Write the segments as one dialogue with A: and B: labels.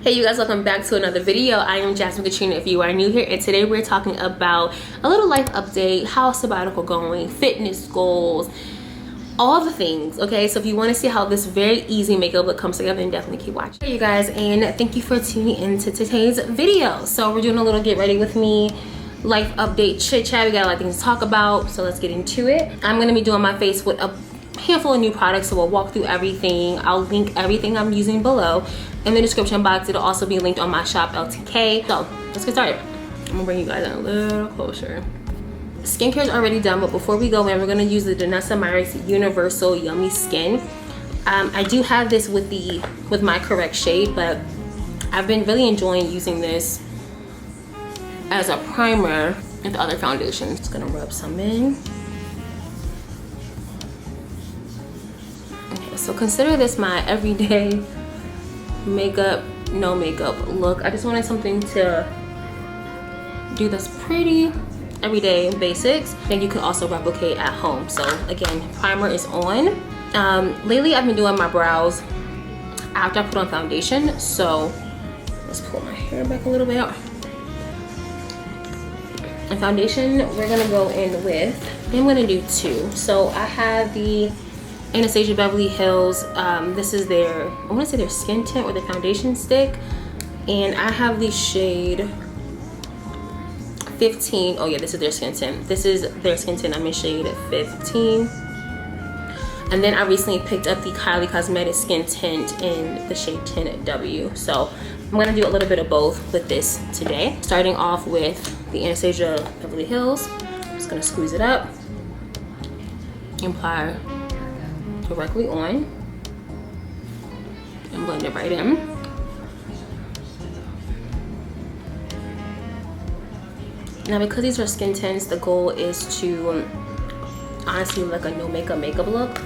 A: Hey you guys, welcome back to another video. I am Jasmine Katrina if you are new here, and today we're talking about a little life update, how sabbatical going, fitness goals, all the things. Okay, so if you want to see how this very easy makeup look comes together, then definitely keep watching. Hey you guys, and thank you for tuning into today's video. So we're doing a little get ready with me life update chit chat. We got a lot of things to talk about, so let's get into it. I'm going to be doing my face with a handful of new products, so we'll walk through everything. I'll link everything I'm using below in the description box. It'll also be linked on my shop LTK. So let's get started. I'm gonna bring you guys in a little closer. Skincare is already done, but before we go in, we're gonna use the Danessa Myricks Universal Yummy Skin. I do have this with my correct shade, but I've been really enjoying using this as a primer with other foundations. Just gonna rub some in. Okay, so consider this my everyday makeup, no makeup look. I just wanted something to do that's pretty everyday basics and you could also replicate at home. So again, primer is on. Lately I've been doing my brows after I put on foundation, so let's pull my hair back a little bit. And foundation we're gonna go in with, I'm gonna do two. So I have the Anastasia Beverly Hills, this is their, I want to say their skin tint or the foundation stick, and I have the shade 15. Oh yeah, this is their skin tint. This is their skin tint. I'm in shade 15. And then I recently picked up the Kylie Cosmetics skin tint in the shade 10W. So I'm gonna do a little bit of both with this today. Starting off with the Anastasia Beverly Hills, I'm just gonna squeeze it up and apply directly on and blend it right in. Now because these are skin tints, the goal is to honestly look like a no makeup look.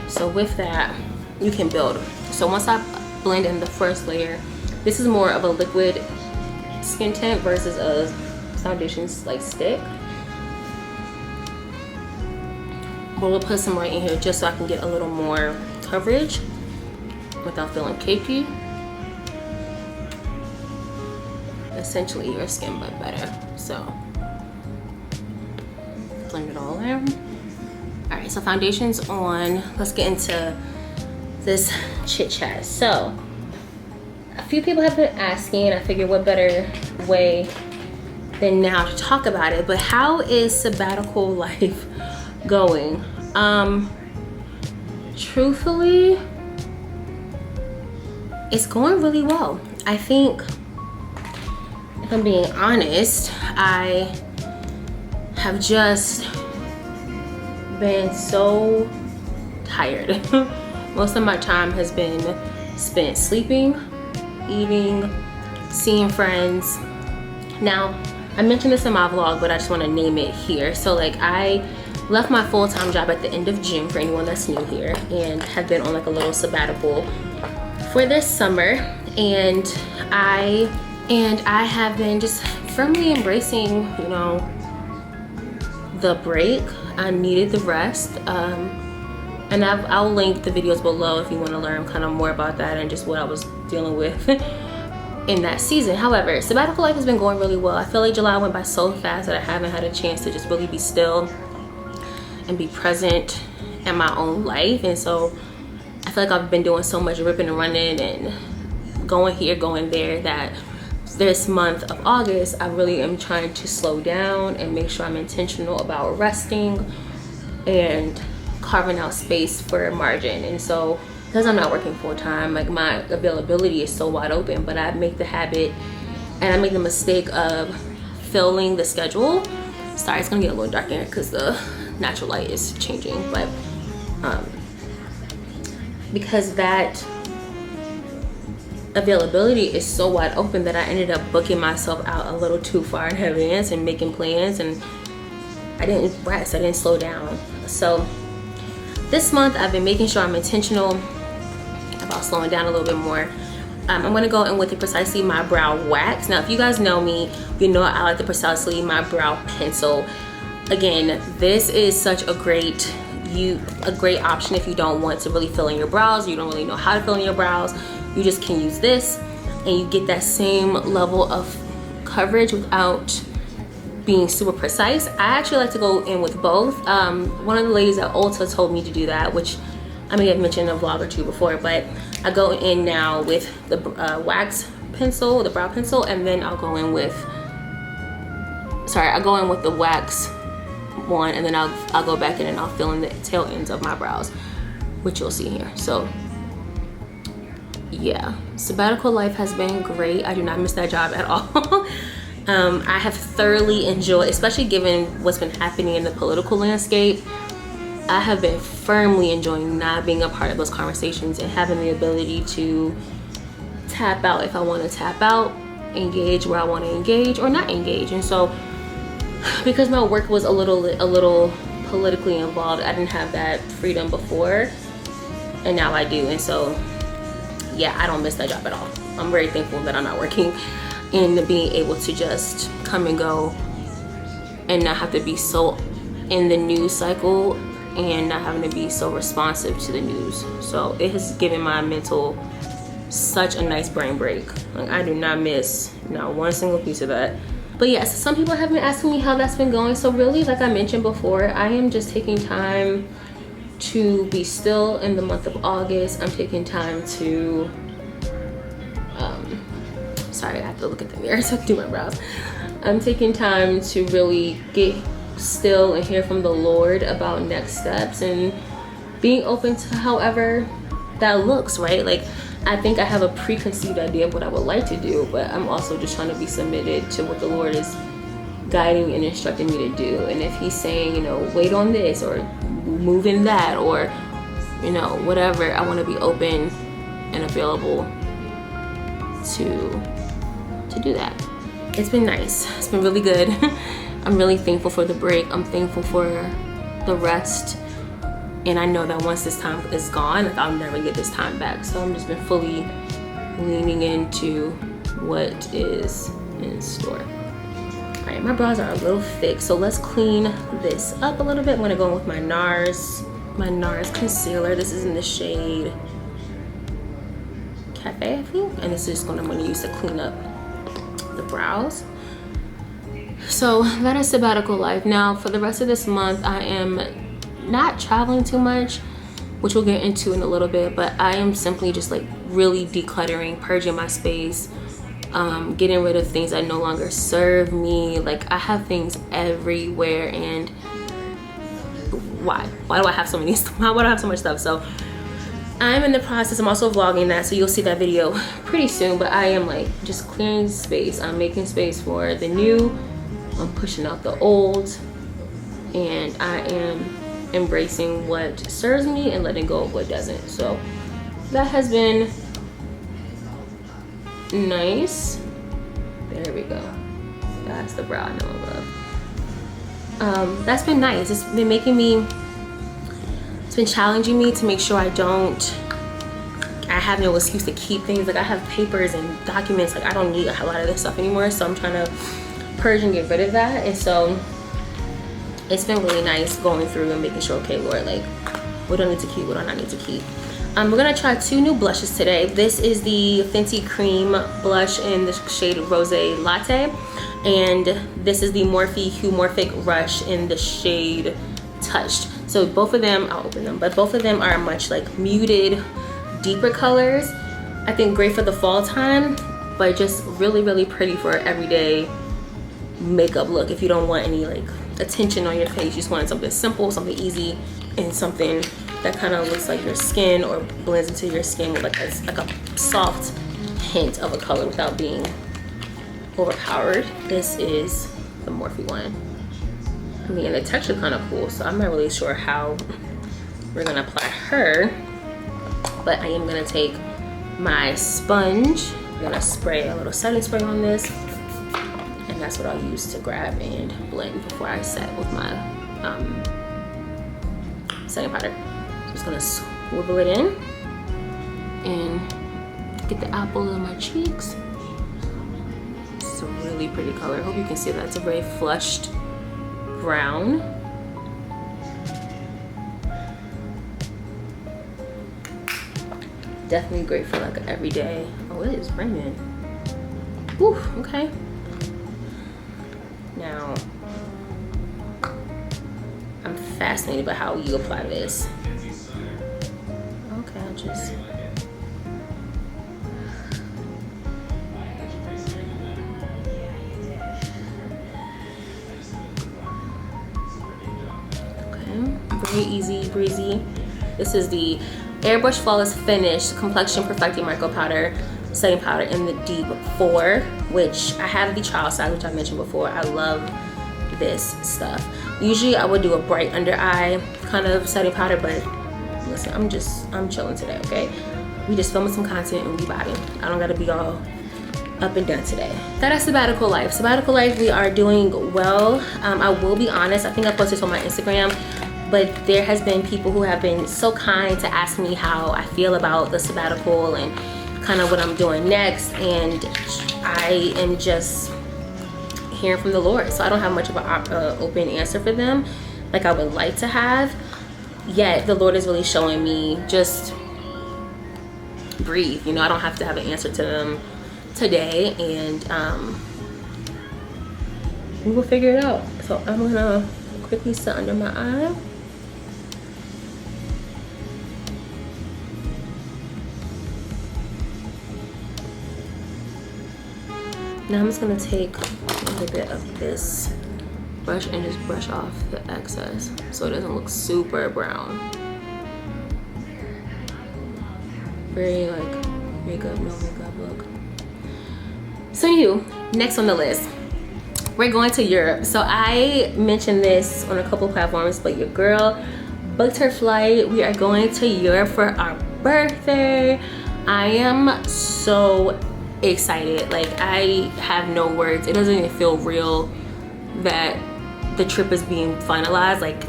A: So with that, you can build. So once I blend in the first layer, this is more of a liquid skin tint versus a foundation like stick. But we'll put some right in here just so I can get a little more coverage without feeling cakey. Essentially your skin but better. So blend it all in. Alright, so foundation's on. Let's get into this chit chat. So a few people have been asking, I figured what better way than now to talk about it, but how is sabbatical life going? Truthfully, it's going really well. I think, if I'm being honest, I have just been so tired. Most of my time has been spent sleeping, eating, seeing friends. Now, I mentioned this in my vlog, but I just want to name it here. So like, I left my full-time job at the end of June for anyone that's new here, and have been on like a little sabbatical for this summer, and I have been just firmly embracing, you know, the break. I needed the rest, and I'll link the videos below if you want to learn kind of more about that and just what I was dealing with in that season. However, sabbatical life has been going really well. I feel like July went by so fast that I haven't had a chance to just really be still and be present in my own life. And so I feel like I've been doing so much ripping and running and going here, going there, that this month of August I really am trying to slow down and make sure I'm intentional about resting and carving out space for margin. And so because I'm not working full-time, like my availability is so wide open, but I make the habit and I make the mistake of filling the schedule. Sorry, it's gonna get a little dark in here because the natural light is changing, but because that availability is so wide open that I ended up booking myself out a little too far in advance and making plans, and I didn't rest, I didn't slow down. So this month I've been making sure I'm intentional about slowing down a little bit more. I'm gonna go in with the Precisely My Brow Wax. Now if you guys know me, you know I like the Precisely My Brow Pencil. Again, this is such a great option if you don't want to really fill in your brows, you don't really know how to fill in your brows, you just can use this. and you get that same level of coverage without being super precise. I actually like to go in with both. One of the ladies at Ulta told me to do that, which I may have mentioned in a vlog or two before, but I go in now with the wax pencil, the brow pencil, and then I'll go in with, I go in with the wax one, and then I'll go back in and I'll fill in the tail ends of my brows, which you'll see here. So yeah, sabbatical life has been great. I do not miss that job at all. I have thoroughly enjoyed, especially given what's been happening in the political landscape, I have been firmly enjoying not being a part of those conversations and having the ability to tap out if I want to tap out, engage where I want to engage, or not engage. And so because my work was a little politically involved, I didn't have that freedom before, and now I do. And so yeah, I don't miss that job at all. I'm very thankful that I'm not working, and being able to just come and go and not have to be so in the news cycle and not having to be so responsive to the news. So it has given my mental such a nice brain break. Like, I do not miss not one single piece of that. But yes, some people have been asking me how that's been going. So really, like I mentioned before, I am just taking time to be still in the month of August. I'm taking time to sorry, I have to look at the mirror so I can do my brows. I'm taking time to really get still and hear from the Lord about next steps, and being open to however that looks, right? Like, I think I have a preconceived idea of what I would like to do, but I'm also just trying to be submitted to what the Lord is guiding and instructing me to do. And if he's saying, you know, wait on this or move in that, or, you know, whatever, I want to be open and available to do that. It's been nice. It's been really good. I'm really thankful for the break. I'm thankful for the rest. And I know that once this time is gone, like, I'll never get this time back. So I'm just been fully leaning into what is in store. All right, my brows are a little thick, so let's clean this up a little bit. I'm gonna go in with my NARS concealer. This is in the shade Cafe, I think. And this is what I'm gonna use to clean up the brows. So that is sabbatical life. Now for the rest of this month, I am not traveling too much, which we'll get into in a little bit, but I am simply just like really decluttering, purging my space, getting rid of things that no longer serve me. Like, I have things everywhere, and why do I have so many why do I have so much stuff? So I'm in the process. I'm also vlogging that, so you'll see that video pretty soon. But I am like just clearing space. I'm making space for the new, I'm pushing out the old, and I am embracing what serves me and letting go of what doesn't. So that has been nice. There we go. That's the brow I know and love. That's been nice. It's been making me, it's been challenging me to make sure I have no excuse to keep things. Like, I have papers and documents, like I don't need a lot of this stuff anymore. So I'm trying to purge and get rid of that. And so it's been really nice going through and making sure, okay, Lord, like, what do I need to keep, what do I not need to keep? We're gonna try 2 new blushes today. This is the Fenty Cream blush in the shade Rose Latte, and this is the Morphe Hue Morphic Rush in the shade Touched. So both of them, I'll open them, but both of them are much like muted, deeper colors. I think great for the fall time, but just really, really pretty for an everyday makeup look. If you don't want any like attention on your face, you just want something simple, something easy, and something that kind of looks like your skin or blends into your skin with like a soft hint of a color without being overpowered. This is the Morphe one. I mean, the texture kind of cool, so I'm not really sure how we're gonna apply her, but I am gonna take my sponge. I'm gonna spray a little setting spray on this, and that's what I'll use to grab and blend before I set with my setting powder. So I'm just gonna swivel it in and get the apple on my cheeks. It's a really pretty color. I hope you can see that. It's a very flushed brown. Definitely great for like an everyday. Oh, it is raining. Whew, okay. Now, I'm fascinated by how you apply this. Okay, I'll just... Very easy breezy. This is the Airbrush Flawless Finish Complexion Perfecting Micro Powder Setting Powder in the Deep 4, which I have the trial size, which I mentioned before. I love this stuff. Usually I would do a bright under eye kind of setting powder, but listen, I'm chilling today, okay? We just filming some content and we vibing. I don't gotta be all up and done today. That is sabbatical life. Sabbatical life, we are doing well. I will be honest, I think I posted this on my Instagram, but there has been people who have been so kind to ask me how I feel about the sabbatical and kind of what I'm doing next, and I am just hearing from the Lord. So I don't have much of an open answer for them like I would like to have, yet the Lord is really showing me just breathe. You know, I don't have to have an answer to them today, and we will figure it out. So I'm gonna quickly set under my eye. Now I'm just gonna take a little bit of this brush and just brush off the excess so it doesn't look super brown. Very like makeup, no makeup look. So next on the list, we're going to Europe. So I mentioned this on a couple platforms, but your girl booked her flight. We are going to Europe for our birthday. I am so excited. Like, I have no words. It doesn't even feel real that the trip is being finalized. Like,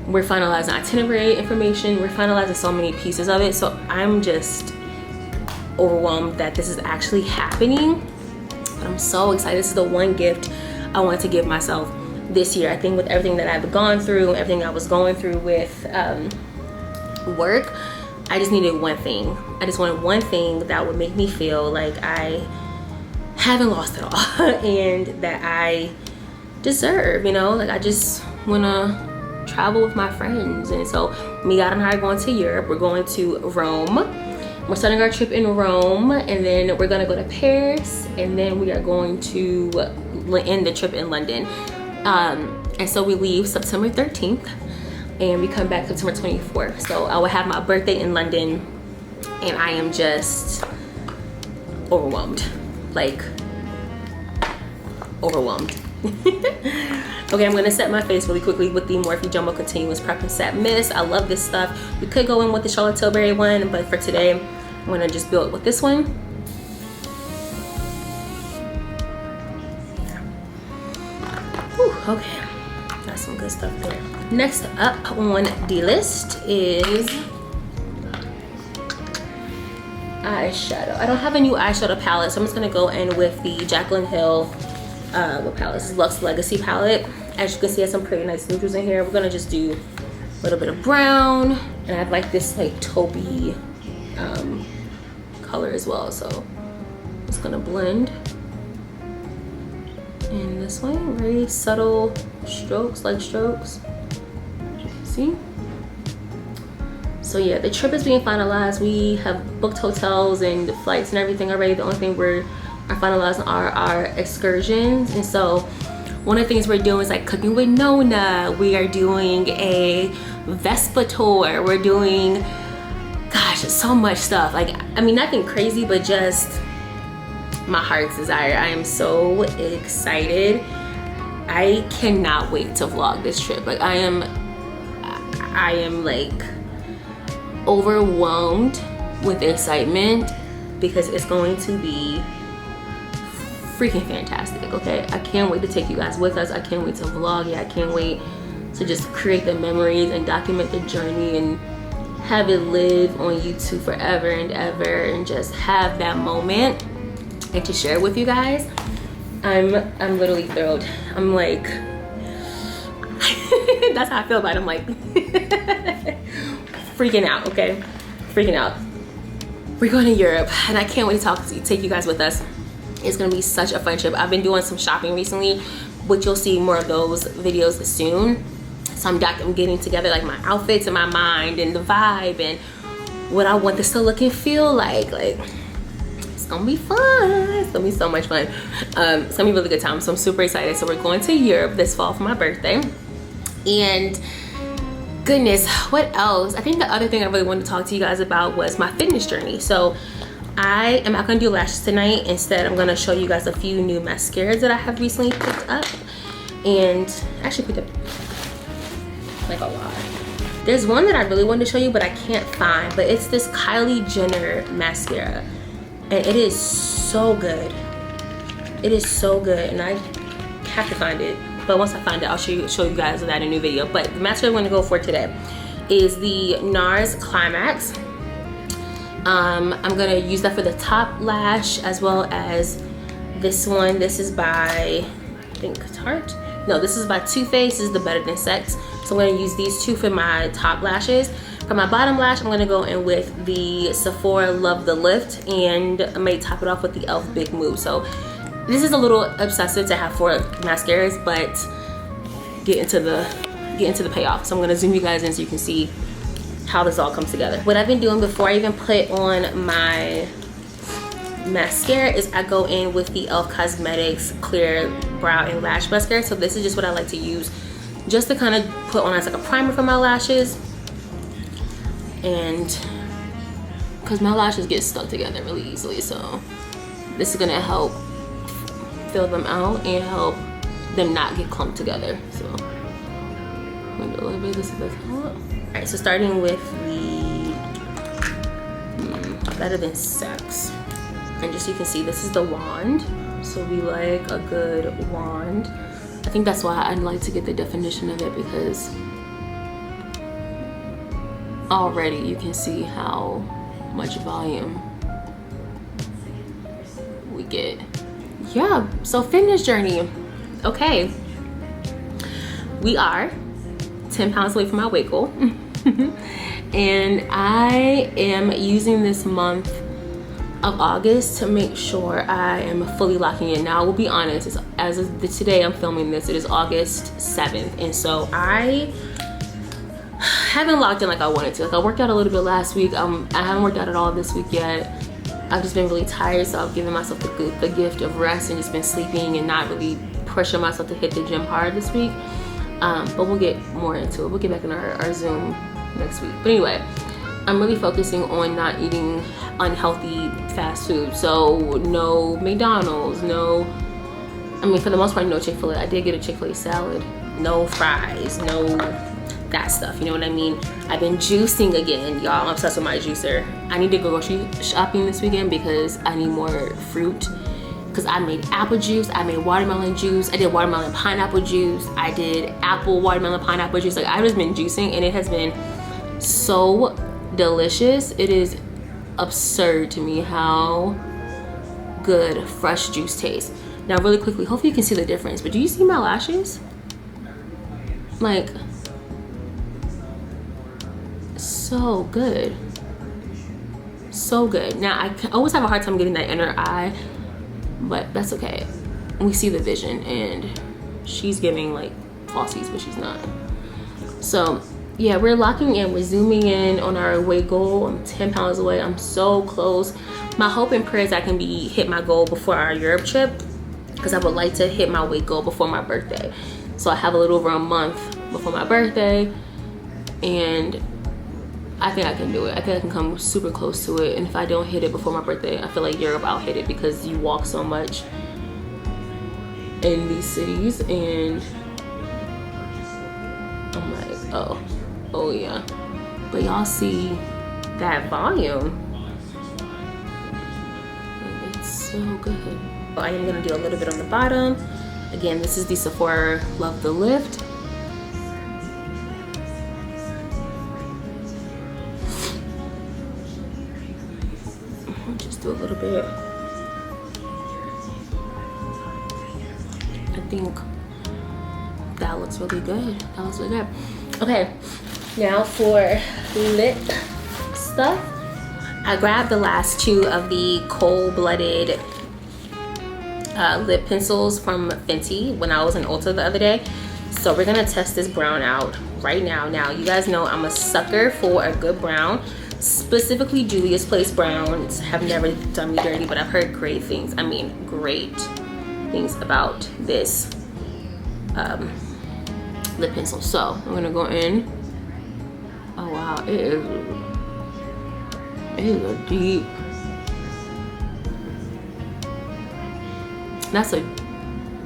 A: we're finalizing itinerary information, we're finalizing so many pieces of it. So I'm just overwhelmed that this is actually happening. But I'm so excited. This is the one gift I wanted to give myself this year. I think with everything that I've gone through, everything I was going through with work, I just needed one thing. I just wanted one thing that would make me feel like I haven't lost it all and that I deserve, you know? Like, I just wanna travel with my friends. And so Miguel and I are going to Europe. We're going to Rome. We're starting our trip in Rome, and then we're gonna go to Paris, and then we are going to end the trip in London. And so we leave September 13th. And we come back September 24th. So I will have my birthday in London, and I am just overwhelmed. Like, overwhelmed. Okay, I'm gonna set my face really quickly with the Morphe Jumbo Continuous Prep and Set Mist. I love this stuff. We could go in with the Charlotte Tilbury one, but for today, I'm gonna just build with this one. Whew, okay. Got some good stuff there. Next up on the list is eyeshadow. I don't have a new eyeshadow palette, so I'm just gonna go in with the Jaclyn Hill what palette? This is Luxe Legacy palette. As you can see, I have some pretty nice neutrals in here. We're gonna just do a little bit of brown, and I like this like taupey color as well. So I'm just gonna blend in this way. Very subtle strokes, light strokes. See? So yeah, the trip is being finalized. We have booked hotels and the flights and everything already. The only thing we're finalizing are our excursions. And so one of the things we're doing is like cooking with Nona. We are doing a Vespa tour. We're doing, gosh, so much stuff. Like, I mean, nothing crazy, but just my heart's desire. I am so excited. I cannot wait to vlog this trip. Like, I am like overwhelmed with excitement because it's going to be freaking fantastic. Okay, I can't wait to take you guys with us. I can't wait to vlog it. I can't wait to just create the memories and document the journey and have it live on YouTube forever and ever, and just have that moment and to share with you guys. I'm literally thrilled. I'm like that's how I feel about it. I'm like freaking out. Okay, freaking out. We're going to Europe, and I can't wait to take you guys with us. It's gonna be such a fun trip. I've been doing some shopping recently, which you'll see more of those videos soon. So I'm getting together like my outfits in my mind and the vibe and what I want this to look and feel like it's gonna be fun. It's gonna be so much fun. It's gonna be a really good time. So I'm super excited. So we're going to Europe this fall for my birthday. And goodness, what else? I think the other thing I really wanted to talk to you guys about was my fitness journey. So I am not gonna do lashes tonight. Instead, I'm gonna show you guys a few new mascaras that I have recently picked up. And actually picked up like a lot. There's one that I really wanted to show you, but I can't find. But it's this Kylie Jenner mascara. And it is so good. It is so good. And I have to find it. But once I find it, I'll show you guys that in a new video. But the mascara I'm gonna go for today is the NARS Climax. I'm gonna use that for the top lash as well as this one. This is by, I think, Tarte? No, this is by Too Faced. This is the Better Than Sex. So I'm gonna use these two for my top lashes. For my bottom lash, I'm gonna go in with the Sephora Love the Lift, and I may top it off with the e.l.f. Big Move. So this is a little obsessive to have 4 mascaras, but get into the payoff. So I'm gonna zoom you guys in so you can see how this all comes together. What I've been doing before I even put on my mascara is I go in with the e.l.f. Cosmetics Clear Brow and Lash Mascara. So this is just what I like to use just to kind of put on as like a primer for my lashes, and because my lashes get stuck together really easily, so this is gonna help fill them out and help them not get clumped together. So I'm gonna do a little bit of this at the top. All right, so starting with the Better Than Sex, and just so you can see, this is the wand. So we like a good wand. I think that's why I'd like to get the definition of it, because already you can see how much volume we get. Yeah, so fitness journey. Okay, we are 10 pounds away from my weight goal. And I am using this month of August to make sure I am fully locking in. Now I will be honest, as of today I'm filming this, it is August 7th, and so I haven't locked in like I wanted to. Like, I worked out a little bit last week. I haven't worked out at all this week yet. I've just been really tired, so I've given myself the gift of rest and just been sleeping and not really pressuring myself to hit the gym hard this week. But we'll get more into it. We'll get back in our Zoom next week. But anyway, I'm really focusing on not eating unhealthy fast food. So no McDonald's, I mean, for the most part, no Chick-fil-A. I did get a Chick-fil-A salad. No fries, no that stuff, you know what I mean? I've been juicing again, y'all. I'm obsessed with my juicer. I need to go grocery shopping this weekend because I need more fruit. Because I made apple juice, I made watermelon juice, I did watermelon pineapple juice, I did apple watermelon pineapple juice. Like, I've just been juicing and it has been so delicious. It is absurd to me how good fresh juice tastes. Now really quickly, hopefully you can see the difference, but do you see my lashes? Like, so good, so good. Now I always have a hard time getting that inner eye, but that's okay. We see the vision, and she's giving like falsies, but she's not. So yeah, we're locking in, we're zooming in on our weight goal. I'm 10 pounds away. I'm so close. My hope and prayer is I can hit my goal before our Europe trip, because I would like to hit my weight goal before my birthday. So I have a little over a month before my birthday, and I think I can do it. I think I can come super close to it. And if I don't hit it before my birthday, I feel like Europe, I'll hit it, because you walk so much in these cities, and I'm like, oh yeah. But y'all see that volume? It's so good. I am gonna do a little bit on the bottom. Again, this is the Sephora Love the Lift. Just do a little bit. I think that looks really good. That looks really good. Okay, now for lip stuff. I grabbed the last two of the cold-blooded lip pencils from Fenty when I was in Ulta the other day. So we're gonna test this brown out right now. Now, you guys know I'm a sucker for a good brown. Specifically, Juvia's Place browns have never done me dirty, but I've heard great things. I mean, great things about this lip pencil. So I'm gonna go in. Oh wow, it is a deep. That's a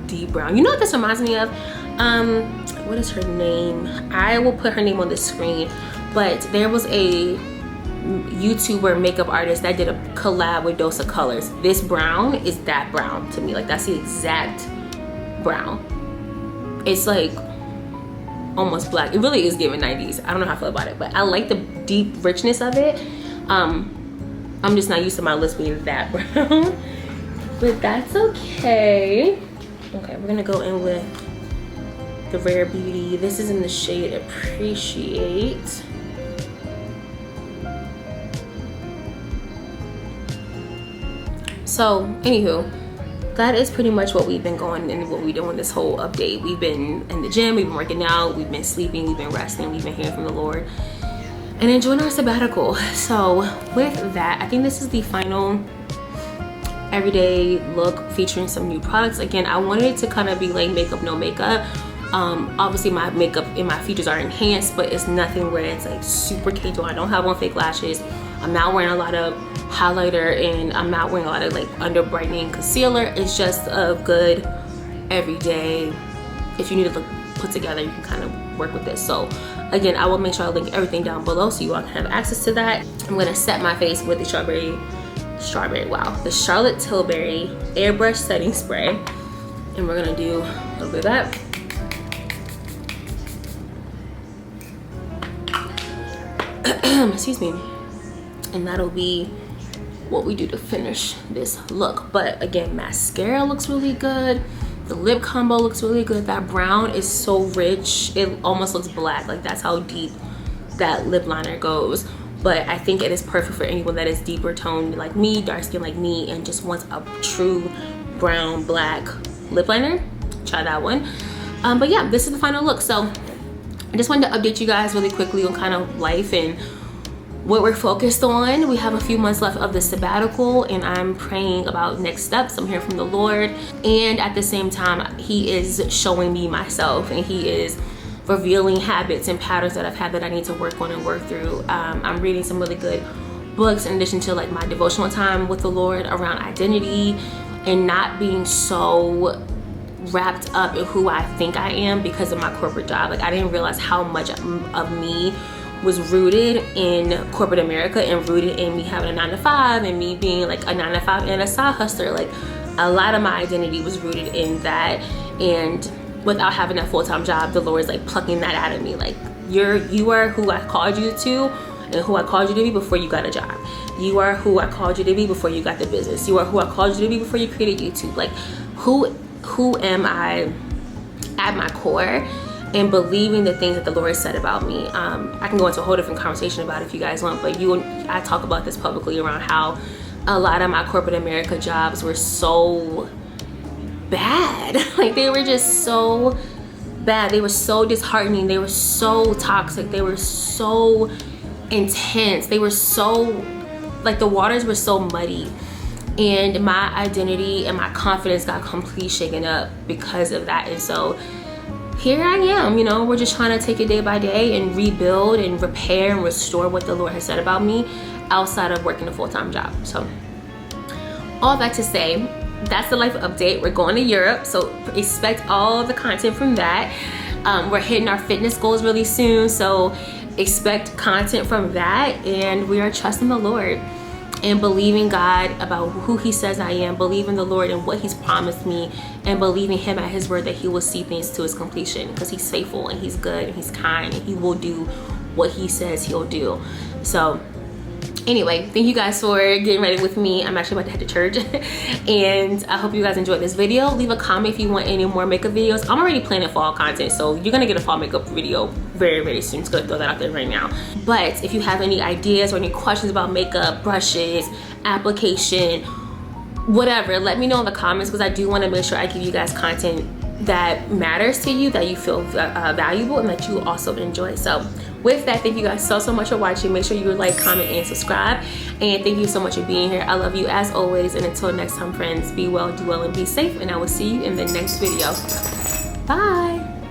A: deep brown. You know what this reminds me of? What is her name? I will put her name on the screen, but there was a YouTuber makeup artist that did a collab with Dose of Colors. This brown is that brown to me. Like, that's the exact brown. It's like almost black. It really is giving 90s. I don't know how I feel about it, but I like the deep richness of it. I'm just not used to my lips being that brown, but that's okay. Okay, we're gonna go in with the Rare Beauty. This is in the shade Appreciate. So, anywho, that is pretty much what we've been going and what we're doing this whole update. We've been in the gym, we've been working out, we've been sleeping, we've been resting, we've been hearing from the Lord and enjoying our sabbatical. So with that, I think this is the final everyday look featuring some new products. Again, I wanted it to kind of be like makeup, no makeup. Obviously my makeup and my features are enhanced, but it's nothing where it's like super casual. I don't have on fake lashes. I'm not wearing a lot of highlighter, and I'm not wearing a lot of like under brightening concealer. It's just a good everyday, if you need to look put together, you can kind of work with this. So again, I will make sure I link everything down below so you all can have access to that. I'm gonna set my face with the the Charlotte Tilbury airbrush setting spray, and we're gonna do a little bit of that. Excuse me. And that'll be what we do to finish this look. But again, mascara looks really good. The lip combo looks really good. That brown is so rich, it almost looks black. Like, that's how deep that lip liner goes. But I think it is perfect for anyone that is deeper toned like me, dark skin like me, and just wants a true brown black lip liner. Try that one. But yeah, this is the final look. So I just wanted to update you guys really quickly on kind of life and what we're focused on. We have a few months left of the sabbatical, and I'm praying about next steps. I'm hearing from the Lord, and at the same time, He is showing me myself, and He is revealing habits and patterns that I've had that I need to work on and work through. I'm reading some really good books in addition to like my devotional time with the Lord around identity and not being so wrapped up in who I think I am because of my corporate job. Like, I didn't realize how much of me was rooted in corporate America and rooted in me having a 9-to-5 and me being like a 9-to-5 and a side hustler. Like, a lot of my identity was rooted in that, and without having a full-time job, the Lord is like plucking that out of me. Like, you are who I called you to and who I called you to be before you got a job. You are who I called you to be before you got the business. You are who I called you to be before you created YouTube. Like, who am I at my core? And believing the things that the Lord said about me. I can go into a whole different conversation about it if you guys want, but I talk about this publicly around how a lot of my corporate America jobs were so bad. Like, they were just so bad. They were so disheartening. They were so toxic. They were so intense. They were so, like, the waters were so muddy. And my identity and my confidence got completely shaken up because of that. And so here I am, you know, we're just trying to take it day by day and rebuild and repair and restore what the Lord has said about me outside of working a full-time job. So all that to say, that's the life update. We're going to Europe, so expect all the content from that. We're hitting our fitness goals really soon, so expect content from that. And we are trusting the Lord and believing God about who He says I am, believing the Lord and what He's promised me, and believing Him at His word that He will see things to His completion, because He's faithful and He's good and He's kind and He will do what He says He'll do. So anyway, thank you guys for getting ready with me. I'm actually about to head to church and I hope you guys enjoyed this video. Leave a comment if you want any more makeup videos. I'm already planning fall content, so you're gonna get a fall makeup video very, very soon. Just gonna throw that out there right now. But if you have any ideas or any questions about makeup, brushes, application, whatever, let me know in the comments, because I do want to make sure I give you guys content that matters to you, that you feel valuable, and that you also enjoy. So with that, thank you guys so much for watching. Make sure you like, comment, and subscribe, and thank you so much for being here. I love you as always, and until next time, friends, be well, do well, and be safe, and I will see you in the next video. Bye.